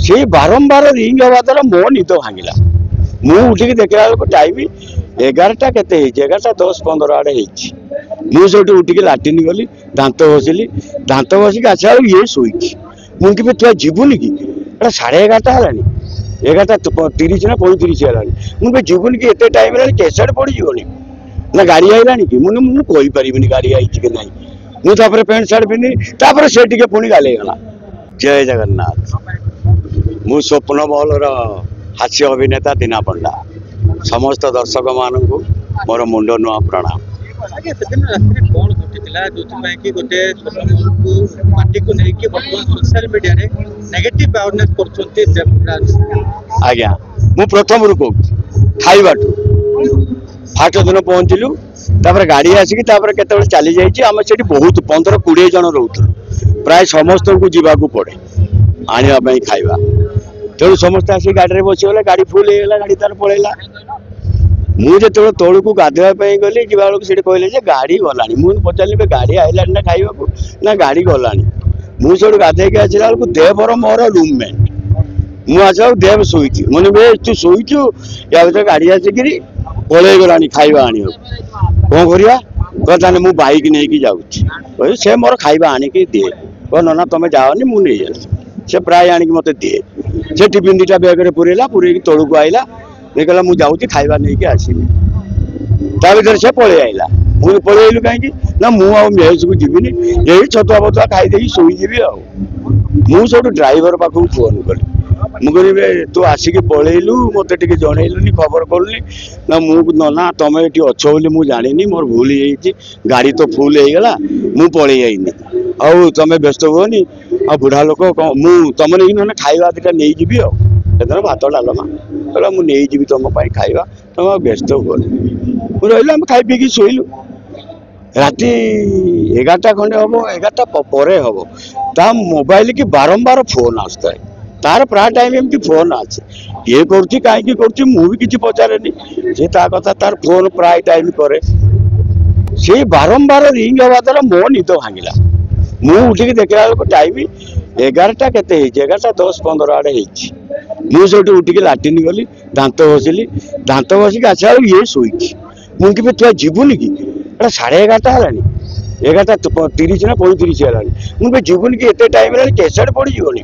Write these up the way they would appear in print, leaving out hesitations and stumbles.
से बारंबार रिंग हवा द्वारा मो निद भांगला मु उठिक देखला बेलू टाइम 11टा केते 11:10-15 आड़े मुझे उठिक लाट्रिन गली दांत घसिक आसा ये शोची मुझे तु जीवुनि कि 11:30 है 11:30 ना 35 है मुझे जीवुनि कि एत टाइम केसेट पड़ोनी ना गाड़ी आईला कि मुझे कहीपरि गाड़ी आई कि ना मुझे पैंट सार्ट पिंधि से टे पुणी गालेगला। जय जगन्नाथ। मु स्वप्न महल हास्य अभिनेता दीना पंडा समस्त दर्शक मान मोर मुंड नुआ प्रणाम। आज्ञा मु प्रथम रू कहूँ खाइबाटू फास्ट दिन पहुँचलु गाड़ी आसिक केत चली जाम से बहुत 15-20 जन रोलु प्राय समस्त को जीवाक पड़े आने खाइबा तेणु समस्त आस गाड़ी बसीगला गाड़ी फुल होगा गाड़ी तार पलैला मुझे तौल को गाधवाई गली जा कहले गाड़ी गला मुझे पचारि गाड़ी आईला ना खाइबा ना गाड़ी गला मुझे गाधे आसला बेलू देवर मोर रूममेट मुझे देव शोची मैंने बे तू शोचु या भर गाड़ी आसिक पलि गला खाइबा आने कौन करा कहते मुझे बाइक नहीं जाऊँ से मोर खाइबा आणिक दिए कह ना तुम जाओनी मुझे से प्राय आणिक मत दिए से टिफिन 2टा बैग पुरेला पुरेक तौल को आईला देखला मुझे जाऊँगी खाइबा नहीं आसमी ता भर से पलि आईला मुझे पलैलु कहीं ना मुझे को जीविनी यही छतुआ बतुआ खाईदे शोजी सब ड्राइवर पाखक फोन कली मुझे तू आसिक पलैलु मत जनइलुनि खबर कलुनि ना ना तुम ये अच्छ मुझे जानी मोर भूल हो गाड़ी तो फुल होगा मु पलि आईनी आउ तुम व्यस्त हुओनी आ बुढ़ा लोक तुम नहीं खाइबा 2टा नहीं जी आदर भात डालमा कहला मुझे तुम खाइबा तुम व्यस्त हुओनी रही खाई पी शोलु राति 11टा खंडे हम 11टा पर हम ता मोबाइल की बारंबार फोन आसता है तार प्राय टाइम एमती फोन आसे ये करुच्ची कहीं करुच्ची मुझे किसी पचारे से कथा तार फोन प्राय टाइम करे से बारंबार रिंग हवा द्वारा मो निद भांगला मुझे उठिक देखला बेलू टाइम 11टा केते 11:10-15 आड़े मुझे उठिक लाट्रिन गली दांत घसिक आसा ये शोची मुझे तु जीवुनि कि 11:30 है 11:30 ना 35 है मुझे जीवुनि कि एत टाइम केसेट पड़ोनी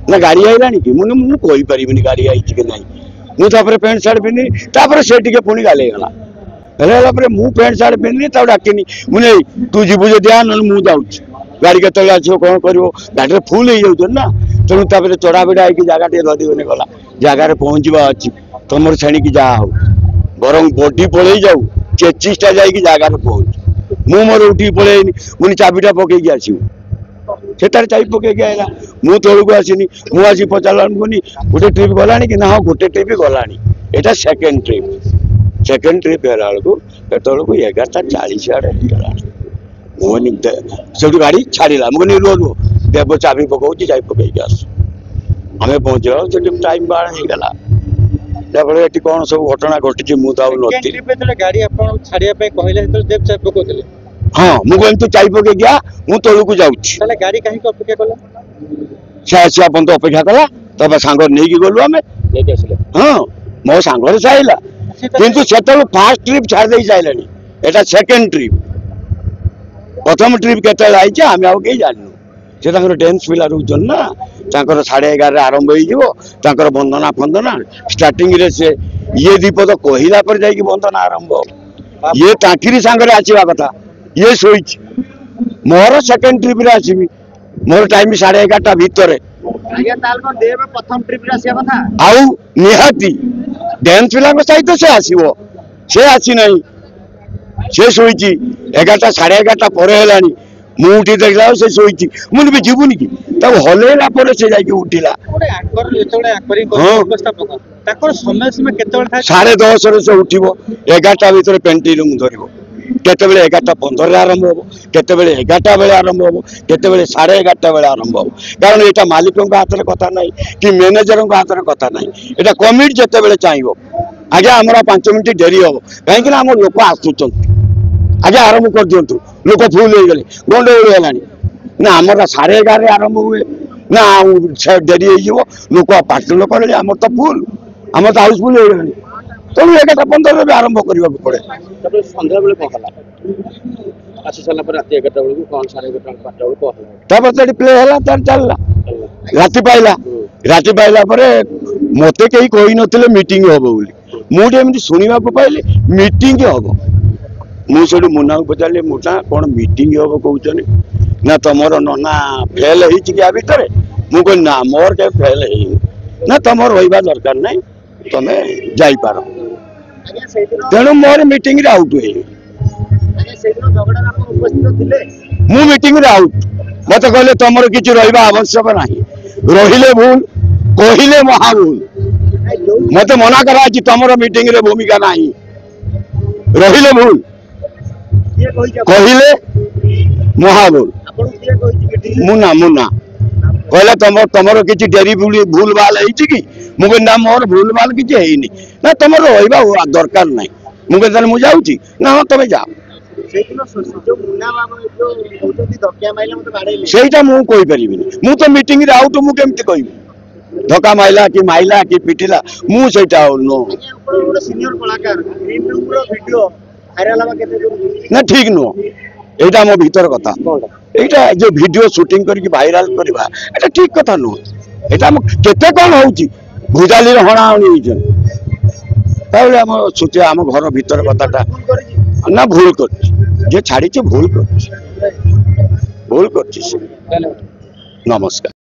ना गाड़ी आईला कि मुझे कहीपरि गाड़ी आई कि ना मुझे पैंट सार्ट पिंधि से टे पुणी गालेगला मुझे पैंट सार्ट पिंधि डाकिनी मुझे तू जीवु जदि मुझे जाऊँ गाड़ी के आसो कौन कर गाड़ी फुल हो जाऊँ ना तेणु चढ़ा बिड़ा होगी जगह टे रही गला जगार पहुँचवा अच्छी तुम छेणिक जहाँ हो बर बडी पलि जाऊ चेचिसटा जा जगार पहुँच मु मोर उठी पलैनी मुझे चाबिटा पकईकी आसू से चाबी पकईकी आईला मु तौल को आसनी मुझे पचारा कहनी गोटे ट्रिप गला कि ना हाँ गोटे ट्रिप गला यहाँ सेकेंड ट्रिप है बेलू को 11:40 आड़े मुझे से गाड़ी छाड़ा मुझे रुह रुह देव चाबी पकाऊँ चाबी पकईकी आस आम पहुँचला से टाइम बाढ़ होगा जहाँफल ये कौन सब घटना घटी मुझे गाड़ी छाड़ापी कहले देव चाबी पकाउले हाँ मुझे तू चाबी पकईकी आ मु तौल को जाऊँ गाड़ी कहीं अपेक्षा कला से आसा पर्यंत अपेक्षा कला तब सांग नहीं गलु आम हाँ मो सांग से आईला किंतु से फास्ट ट्रिप छाड़ी सारे यहाँ सेकेंड ट्रिप प्रथम ट्रिप केत आम आउ कहीं जानू से डेन्स पिला रोचन ना 11:30 आरंभ हो बंदना फंदना स्टार्टिंग रे से ये दीपद कहला पर जाकि बंदना आरंभ ये तांकिरी सांगरे आसवा कथा ये शोच मोर सेकेंड ट्रिप रे आसबी मोर टाइम 11:30 भितर प्रथम ट्रिप आउ निहाती डेन्स पिला सहित से आसो से आसी ना से शोची 11टा 11:30 पर है मुझे उठी देखला से शोची मुझे भी जीवुनि कि हलैला से जाकि उठिला 10:30 से उठो 11टा भर पेंटिंग रूम धर केत 11:15 आरंभ हो केत 11टा बेले आरंभ हो केत 11:30 बेले आरंभ हो कारण यहाँ मालिकों हाथ में कथा ना कि मैनेजर हाथ में कथा ना यहाँ कमिटी जिते बड़े चाहिए आज्ञा आमर 5 मिनट डेरी हम कहीं आम लोक आसुच्च आज्ञा आरंभ कर दिंतु लोक फुल हो गले गंडगोल है ना आमर 11:30 आरंभ हुए ନା ଡେରି ହେଇଯିବ ଲୋକ ପାର୍ସଲ କଲେ ଆମର ତ ଫୁଲ ଆମର ତ ହାଉସଫୁଲ ହେଇଗଲାଣି ତେଣୁ 11:15 ବି ଆରମ୍ଭ କରିବାକୁ ପଡେ। ତାପରେ ସନ୍ଧ୍ୟାବେଳେ କଣ ହେଲା ଆସି ସାରିଲା ପରେ ରାତି 11ଟା ବେଳକୁ କଣ 11:30 12ଟା ବେଳକୁ କଣ ହେଲା ତାପରେ ସେଠି ପ୍ଲେ ହେଲା ତାର ଚାଲିଲା ରାତି ପାଇଲା ପରେ ମତେ କେହି କହିନଥିଲେ ମିଟିଂ ହବ ବୋଲି ମୁଁ ଏମିତି ଶୁଣିବାକୁ ପାଇଲି ମିଟିଂ ହବ। ମୁଁ ସେଠୁ ମୁନାକୁ ପଚାରିଲି ମୁନା କଣ ମିଟିଂ ହବ କହୁଛନ୍ତି ନା ତମର ନନା ଫେଲ ହେଇଛି କି ଆ ଭିତରେ ମୁଁ କହିଲି ନା ମୋର କେବେ ଫେଲ ହେଇନି ନା ତମର ରହିବା ଦରକାର ନାହିଁ ତମେ ଯାଇପାର ତେଣୁ ମୋର ମିଟିଂରେ ଆଉଟ ହେଇଗଲି। ମୁଁ ମିଟିଂରେ ଆଉଟ ମତେ କହିଲେ ତମର କିଛି ରହିବା ଆବଶ୍ୟକ ନାହିଁ ରହିଲେ ଭୁଲ କହିଲେ ମହା ଭୁଲ ମତେ ମନା କରାଯାଇଛି ତମର ମିଟିଂରେ ଭୂମିକା ନାହିଁ ରହିଲେ ଭୁଲ କହିଲେ ମହା ଭୁଲ ମୁନା କହିଲେ ତମର କିଛି ଡେରି ଭୁଲ ଭାଲ ହେଇଛି କି ମୁଁ କହିଲି ନା ମୋର ଭୁଲ ଭାଲ କିଛି ହେଇନି ନା ତମର ରହିବା ଦରକାର ନାହିଁ ମୁଁ କହିଲି ତାହେଲେ ମୁଁ ଯାଉଛି ନା ହଁ ତମେ ଯାଅ ସେଇଟା ମୁଁ କହିପାରିବିନି ମୁଁ ତ ମିଟିଂରେ ଆଉଟ ମୁଁ କେମିତି କହିବି ଧକ୍କା ମାଇଲା କି ପିଟିଲା ମୁଁ ସେଇଟା ନା ଠିକ ନୁହଁ এইটা ମୋ ଭିତର କଥା এইটা যে ভিডিও শুটিং କରିକି ଭାଇରାଲ କରିବା এটা ঠিক କଥା ନୁହଁ এটা କେତେ କଣ ହଉଛି ଭୁଜାଲିରେ ହଣାହଣି ହେଇଛନ୍ତି ତାହେଲେ ଆମ ସୂଚନା ଆମ ଘର ଭିତର କଥାଟା ନା ଭୁଲ କରିଛି ଯେ ଛାଡ଼ିଛି ଭୁଲ କରିଛି ସେ ନମସ୍କାର।